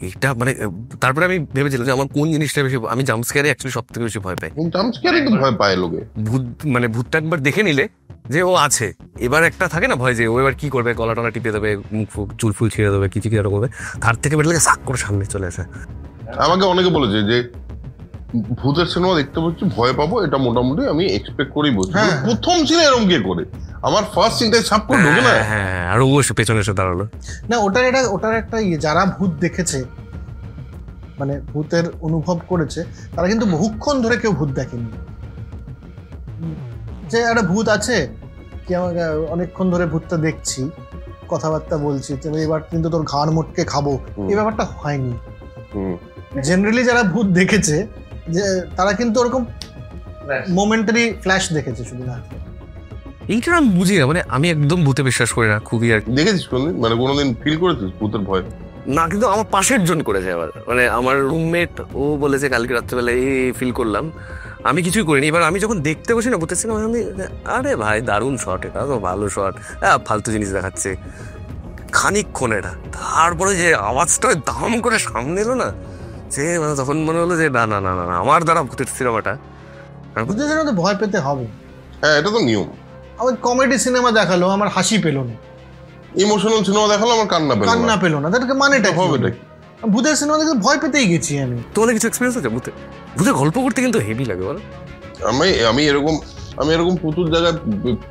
এটা মানে তারপরে আমি ভেবেছিলাম যে আমার কোন জিনিসটা বেশি, আমি জাম্প স্ক্যারে অ্যাকচুয়ালি সব থেকে বেশি ভয় পাই। জাম্প স্ক্যারে তো ভয় পায় লোকে। ভূত মানে ভূতটা একবার দেখে নিলে যে ও আছে, এবার একটা থাকে না ভয় যে ও এবার কি করবে, গলা টলা টিপে দেবে, মুখ ফুক চুল ফুল ছিঁড়ে দেবে, কিছু কি এরকম হবে, তার থেকে বের লাগে সাক করে সামনে চলে আসে। আমাকে অনেকে বলেছে যে ভূতের সিনেমা দেখতে পাচ্ছি ভয় পাবো, এটা মোটামুটি আমি এক্সপেক্ট করেই বলছি। প্রথম ছিল এরকম কে করে, আমার ফার্স্ট সিনটাই ছাপ করে ঢোকে না। হ্যাঁ, আর ও এসে পেছনে এসে দাঁড়ালো না, ওটার একটা যারা ভূত দেখেছে মানে ভূতের অনুভব করেছে, তারা কিন্তু বহুক্ষণ ধরে কেউ ভূত দেখেনি। যে একটা ভূত আছে, কি আমাকে অনেকক্ষণ ধরে ভূতটা দেখছি, কথাবার্তা বলছি, এবার কিন্তু তোর ঘাড় মোটকে খাবো, এই ব্যাপারটা হয়নি। জেনারেলি যারা ভূত দেখেছে যে তারা কিন্তু ওরকম মোমেন্টারি ফ্ল্যাশ দেখেছে শুধু না। এইটা আমি বুঝি না, মানে আমি একদম ভূতে বিশ্বাস করি না খুবই। আর দেখেছিস কোনদিন, মানে কোনোদিন ফিল করেছিস ভূতের ভয়? না, কিন্তু আমার পাশের জন করেছে। আবার মানে আমার রুমমেট ও বলেছে কালকে রাত্রেবেলা এই ফিল করলাম, আমি কিছুই করিনি। এবার আমি যখন দেখতে বসি না ভূতের সিনেমা, আমি আরে ভাই দারুণ শট, এটা তো ভালো শট, ফালতু জিনিস দেখাচ্ছে খানিকক্ষণ এটা, তারপরে যে আওয়াজটা দাম করে সামনে এলো না, সে মানে তখন মনে হলো যে না না না না আমার দ্বারা ভূতের সিনেমাটা, ভূতের সিনেমা তো ভয় পেতে হবে। হ্যাঁ, এটা তো নিয়ম। আমার কমেডি সিনেমা দেখালো, আমার হাসি পেল না। ইমোশনাল সিনেমা দেখালো, আমার কান্না পেল না। তাদেরকে মানেটা হবে না। ভূতের সিনেমা দেখে ভয় পেতেই গেছি আমি। তোমাদের কিছু এক্সপিরিয়েন্স আছে ভূতের গল্প করতে? কিন্তু হেভি লাগে বলো। আমি এরকম প্রচুর জায়গায়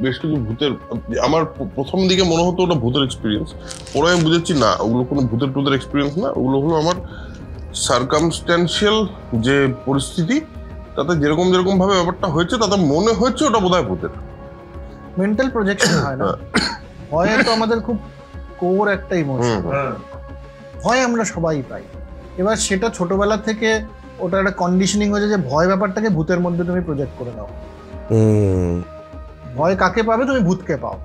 বেশ কিছু ভূতের, আমার প্রথম দিকে মনে হতো ওটা ভূতের এক্সপিরিয়েন্স, পরে আমি বুঝেছি না, ওগুলো কোনো ভূতের এক্সপিরিয়েন্স না, ওগুলো হলো আমার সার্কামস্ট্যান্সিয়াল যে পরিস্থিতি, তাতে যেরকম ভাবে ব্যাপারটা হয়েছে, তাতে মনে হচ্ছে ওটা বোধহয় ভূতের। মেন্টাল প্রজেকশন হয় না? ভয় তো আমাদের খুব কোর একটা ইমোশন, ভয় আমরা সবাই পাই। এবার সেটা ছোটবেলা থেকে ওটা একটা কন্ডিশনিং হয়েছে যে ভয় ব্যাপারটাকে ভূতের মধ্যে তুমি প্রজেক্ট করে দাও। ভয় কাকে পাবে? তুমি ভূতকে পাও।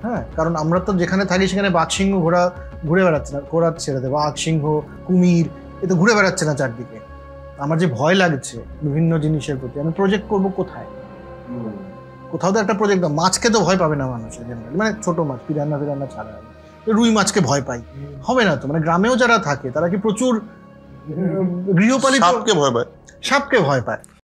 হ্যাঁ, কারণ আমরা তো যেখানে থাকি সেখানে বাঘ সিংহ ঘুরে বেড়াচ্ছে না, ঘোরা ছেড়ে দেয়, বাঘ সিংহ কুমির এ তো ঘুরে বেড়াচ্ছে না চারদিকে। আমার যে ভয় লাগছে বিভিন্ন জিনিসের প্রতি, আমি প্রজেক্ট করবো কোথায়? কোথাও তো একটা প্রজেক্ট। মাছকে তো ভয় পাবে না মানুষের জেনারেলি, মানে ছোট মাছ পিরান্না ছাড়া। রুই মাছকে ভয় পাই হবে না তো? মানে গ্রামেও যারা থাকে তারা কি প্রচুর গৃহপালিত সাপকে ভয় পায়। সাপকে ভয় পায়।